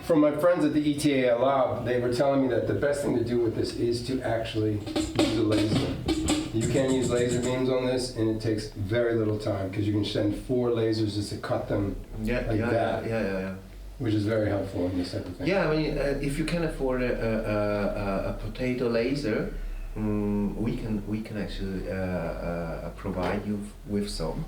from my friends at the ETA Lab, they were telling me that the best thing to do with this is to actually use a laser. You can use laser beams on this, and it takes very little time because you can send 4 lasers just to cut them Yeah. which is very helpful in this type of thing. Yeah, I mean, if you can afford a potato laser, we can actually provide you with some.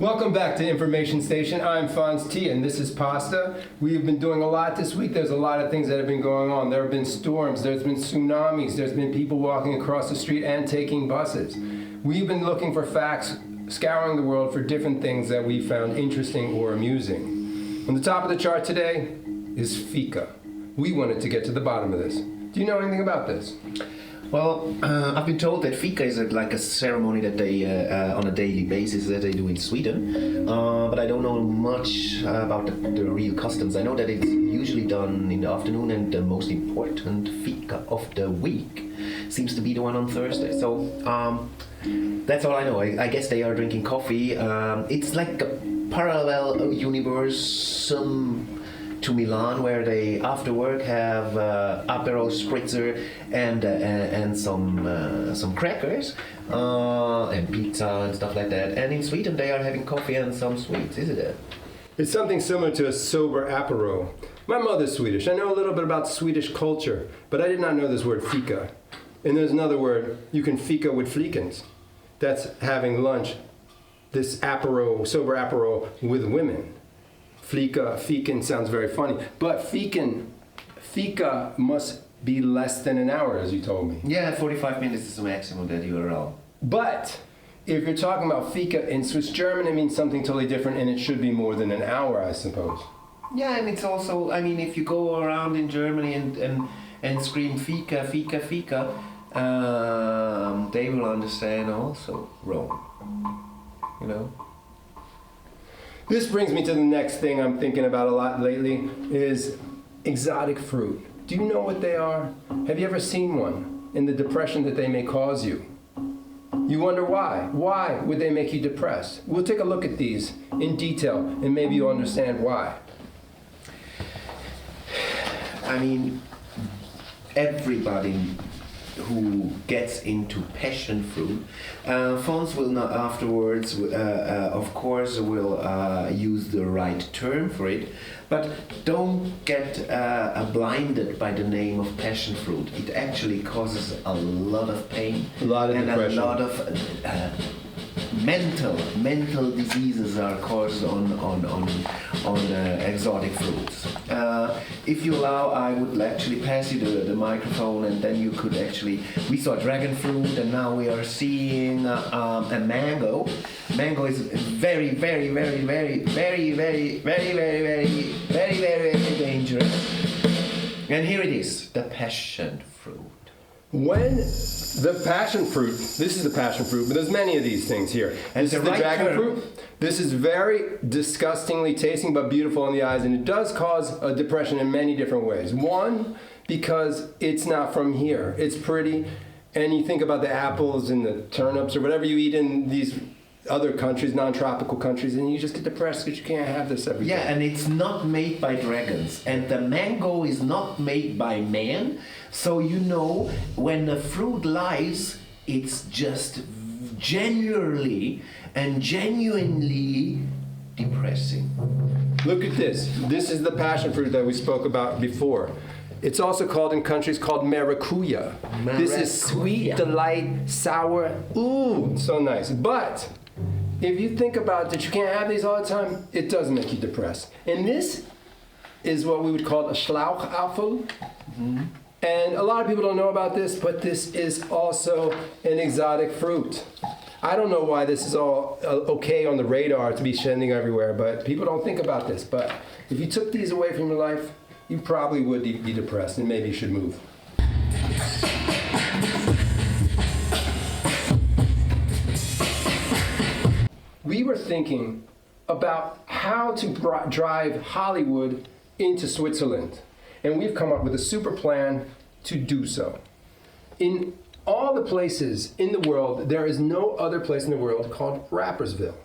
Welcome back to Information Station. I'm Fonz T, and this is Pasta. We've been doing a lot this week. There's a lot of things that have been going on. There have been storms, there's been tsunamis, there's been people walking across the street and taking buses. We've been looking for facts, scouring the world for different things that we found interesting or amusing. On the top of the chart today is fika. We wanted to get to the bottom of this. Do you know anything about this? Well, I've been told that fika is like a ceremony that they, on a daily basis, that they do in Sweden. But I don't know much about the real customs. I know that it's usually done in the afternoon, and the most important fika of the week seems to be the one on Thursday. So that's all I know. I guess they are drinking coffee. It's like a parallel universe to Milan, where they after work have Aperol Spritzer and some crackers and pizza and stuff like that. And in Sweden they are having coffee and some sweets, isn't it? It's something similar to a sober apéro. My mother's Swedish. I know a little bit about Swedish culture, but I did not know this word fika. And there's another word, you can fika with flikens. That's having lunch, this apéro, sober apéro with women. Fiken sounds very funny, but fika must be less than an hour, as you told me. Yeah, 45 minutes is the maximum that you are on. But if you're talking about fika in Swiss German, it means something totally different, and it should be more than an hour, I suppose. Yeah, and it's also, I mean, if you go around in Germany and scream fika, fika, fika, they will understand also wrong, you know? This brings me to the next thing I'm thinking about a lot lately, is exotic fruit. Do you know what they are? Have you ever seen one? And the depression that they may cause you. You wonder why. Why would they make you depressed? We'll take a look at these in detail, and maybe you'll understand why. I mean, everybody who gets into passion fruit, Fons will not afterwards, of course, will use the right term for it, but don't get blinded by the name of passion fruit. It actually causes a lot of pain, a lot of depression. A lot of mental diseases are caused on exotic fruits. If you allow, I would actually pass you the microphone, and then you could actually. We saw dragon fruit, and now we are seeing a mango. Mango is very, very, very, very, very, very, very, very, very, very, very, very dangerous. And here it is, the passion fruit. When the passion fruit, this is the passion fruit, but there's many of these things here. And this is the dragon fruit. This is very disgustingly tasting but beautiful in the eyes, and it does cause a depression in many different ways. One, because it's not from here. It's pretty, and you think about the apples and the turnips or whatever you eat in these other countries, non-tropical countries, and you just get depressed because you can't have this every day. Yeah, and it's not made by dragons, and the mango is not made by man. So you know, when the fruit lies, it's just genuinely depressing. Look at this. This is the passion fruit that we spoke about before. It's also called in countries called maracuya. This is sweet delight, sour. Ooh, so nice. But if you think about that you can't have these all the time, it does make you depressed. And this is what we would call a Schlauchapfel. Mm-hmm. And a lot of people don't know about this, but this is also an exotic fruit. I don't know why this is all okay on the radar to be sending everywhere, but people don't think about this. But if you took these away from your life, you probably would be depressed, and maybe you should move. thinking about how to drive Hollywood into Switzerland. And we've come up with a super plan to do so. In all the places in the world, there is no other place in the world called Rappersville.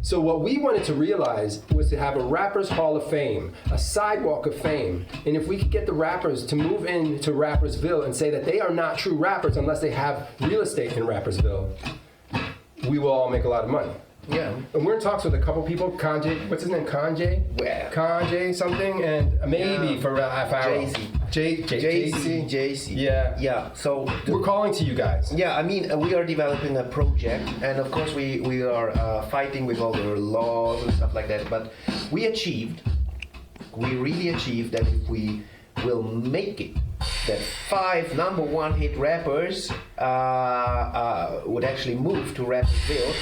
So what we wanted to realize was to have a Rappers Hall of Fame, a sidewalk of fame. And if we could get the rappers to move into Rappersville and say that they are not true rappers unless they have real estate in Rappersville, we will all make a lot of money. Yeah. And we're in talks with a couple people, Kanye, what's his name, Kanye? Where? Kanye something, and maybe for half hour. JC. Yeah. Yeah. So We're calling to you guys. yeah, I mean, we are developing a project, and of course we are fighting with all the laws and stuff like that. But we really achieved that if we will make it, that 5 number 1 hit rappers would actually move to Rappersville.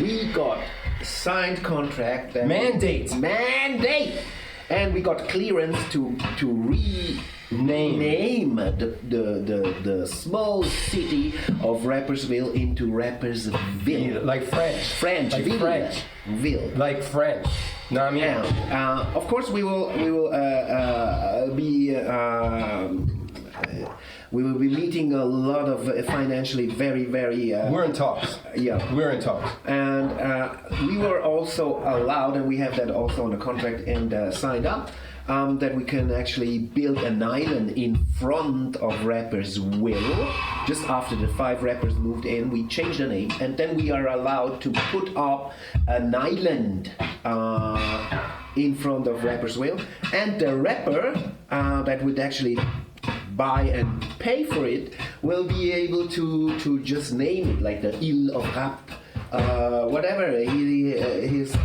We got signed contract and Mandate. and we got clearance to rename the small city of Rappersville into Rappersville. Like French. Like Ville. French. Ville. Like French. No, I mean, Of course, we will be meeting a lot of financially very we're in talks. yeah. We're in talks. And we were also allowed, and we have that also on the contract and signed up, that we can actually build an island in front of Rappersville. Just after the 5 rappers moved in, we changed the name, and then we are allowed to put up an island in front of Rappersville, and the rapper that would actually buy and pay for it will be able to just name it, like the Ile of Rap, whatever. His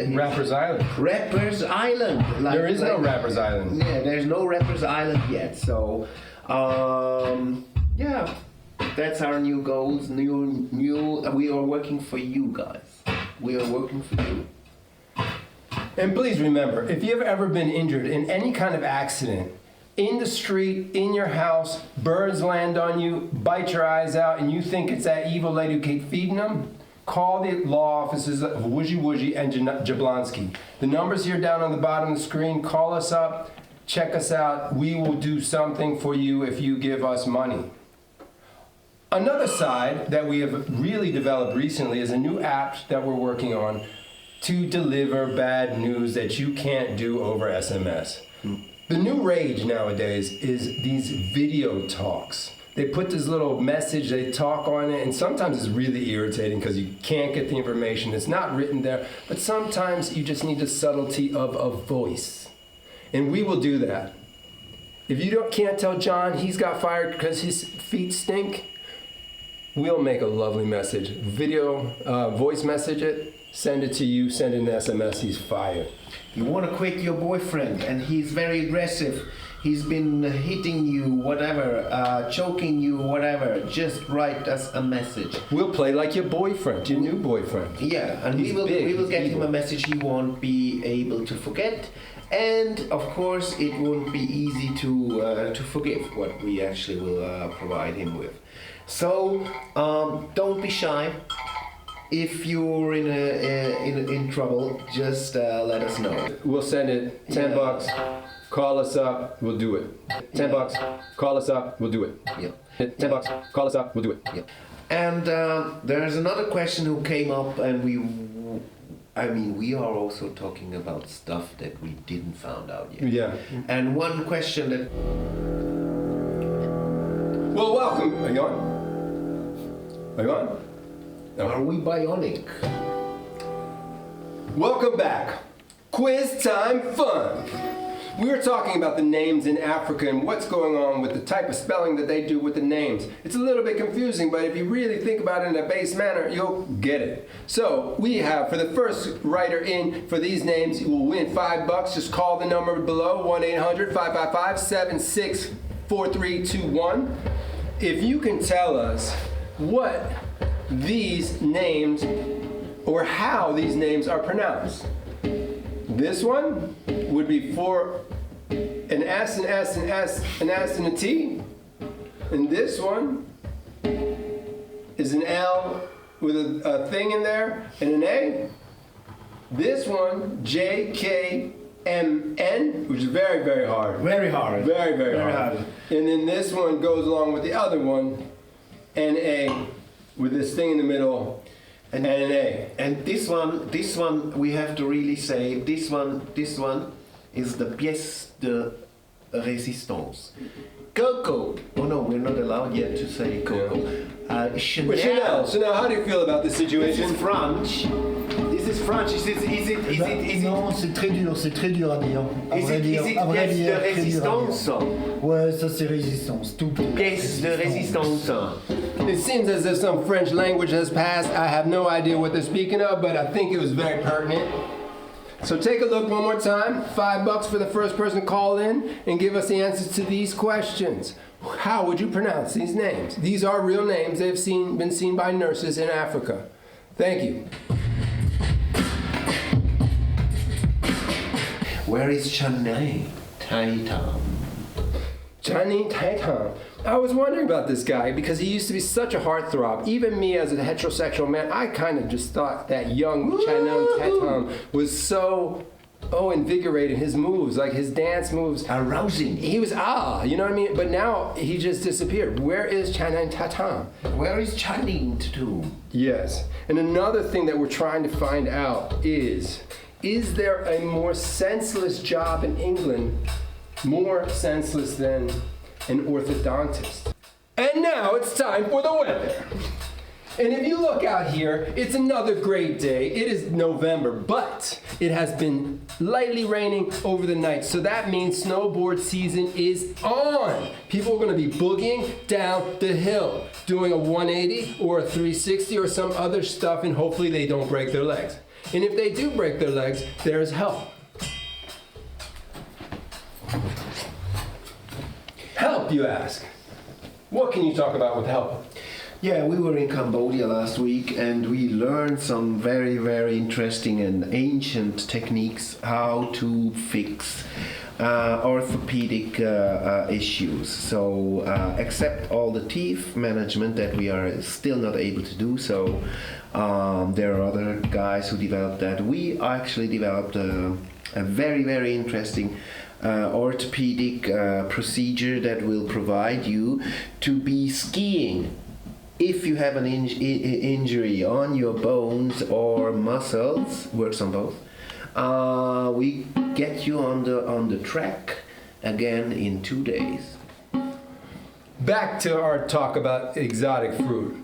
Rappers Island. Rappers Island. There is no Rappers Island. Yeah, there's no Rappers Island yet. So, yeah, that's our new goals. New. We are working for you guys. We are working for you. And please remember, if you've ever been injured in any kind of accident, in the street, in your house, birds land on you, bite your eyes out, and you think it's that evil lady who keeps feeding them, call the law offices of Woozy and Jablonski. The number's here down on the bottom of the screen. Call us up, check us out. We will do something for you if you give us money. Another side that we have really developed recently is a new app that we're working on to deliver bad news that you can't do over SMS. The new rage nowadays is these video talks. They put this little message, they talk on it, and sometimes it's really irritating because you can't get the information. It's not written there, but sometimes you just need the subtlety of a voice. And we will do that. If you can't tell John he's got fired because his feet stink, we'll make a lovely message. Video, voice message it, send it to you, send an SMS, he's fired. You want to quit your boyfriend, and he's very aggressive. He's been hitting you, whatever, choking you, whatever. Just write us a message. We'll play like your boyfriend, your new boyfriend. Yeah, and He's we will big, get he's him a message he won't be able to forget. And of course, it won't be easy to forgive what we actually will provide him with. So don't be shy. If you're in trouble, just let us know. We'll send it. $10. Call us up. We'll do it. $10. Call us up. We'll do it. Yep. $10. Call us up. We'll do it. Yep. And there's another question who came up, and we are also talking about stuff that we didn't found out yet. Yeah. And one question that. Well, welcome. Are you on? Are you on? No. Are we bionic? Welcome back. Quiz time fun. We were talking about the names in Africa and what's going on with the type of spelling that they do with the names. It's a little bit confusing, but if you really think about it in a base manner, you'll get it. So we have, for the first writer in for these names, you will win $5. Just call the number below, 1-800-555-764321. If you can tell us what these names or how these names are pronounced. This one would be for an S, an S, an S, an S, and a T. And this one is an L with a thing in there and an A. This one, JKMN, which is very, very hard. Very hard. Very, very hard. And then this one goes along with the other one, NA, with this thing in the middle, and NA. And this one, we have to really say, this one is the pièce de résistance. Coco. Oh no, we're not allowed yet to say Coco. Chanel. But Chanel, how do you feel about this situation? This is French. This is French. Is it? Non, c'est très dur à dire. À vrai dire, pièce de résistance? Ouais, ça c'est résistance. Tout. Pièce de résistance. It seems as if some French language has passed. I have no idea what they're speaking of, but I think it was very pertinent. So take a look one more time. $5 for the first person to call in and give us the answers to these questions. How would you pronounce these names? These are real names. They've been seen by nurses in Africa. Thank you. Where is Chanel Taita? Channing Tatum. I was wondering about this guy because he used to be such a heartthrob. Even me as a heterosexual man, I kind of just thought that young Channing Tatum was so invigorating. His moves, like his dance moves. Arousing. He was, you know what I mean? But now he just disappeared. Where is Channing Tatum? Where is Channing Tatum? Yes. And another thing that we're trying to find out is there a more senseless job in England, more senseless than an orthodontist? And now it's time for the weather. And if you look out here, it's another great day. It is November, but it has been lightly raining over the night. So that means snowboard season is on. People are going to be boogieing down the hill, doing a 180 or a 360 or some other stuff, and hopefully they don't break their legs. And if they do break their legs, there's help. Help, you ask? What can you talk about with help? Yeah, we were in Cambodia last week and we learned some very, very interesting and ancient techniques how to fix orthopedic issues. So, except all the teeth management that we are still not able to do so, there are other guys who developed that. We actually developed a very, very interesting orthopedic procedure that will provide you to be skiing. If you have an injury on your bones or muscles, works on both, we get you on the track again in 2 days. Back to our talk about exotic fruit.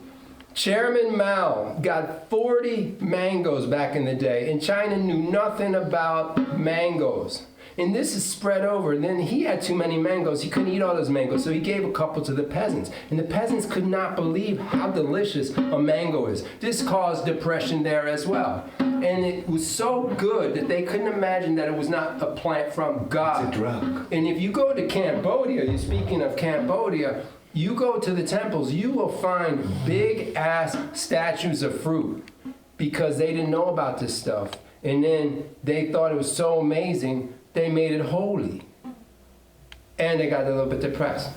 Chairman Mao got 40 mangoes back in the day, and China knew nothing about mangoes. And this is spread over. And then he had too many mangoes. He couldn't eat all those mangoes, so he gave a couple to the peasants. And the peasants could not believe how delicious a mango is. This caused depression there as well. And it was so good that they couldn't imagine that it was not a plant from God. It's a drug. And if you go to Cambodia, you're speaking of Cambodia, you go to the temples, you will find big ass statues of fruit because they didn't know about this stuff. And then they thought it was so amazing, they made it holy. And they got a little bit depressed.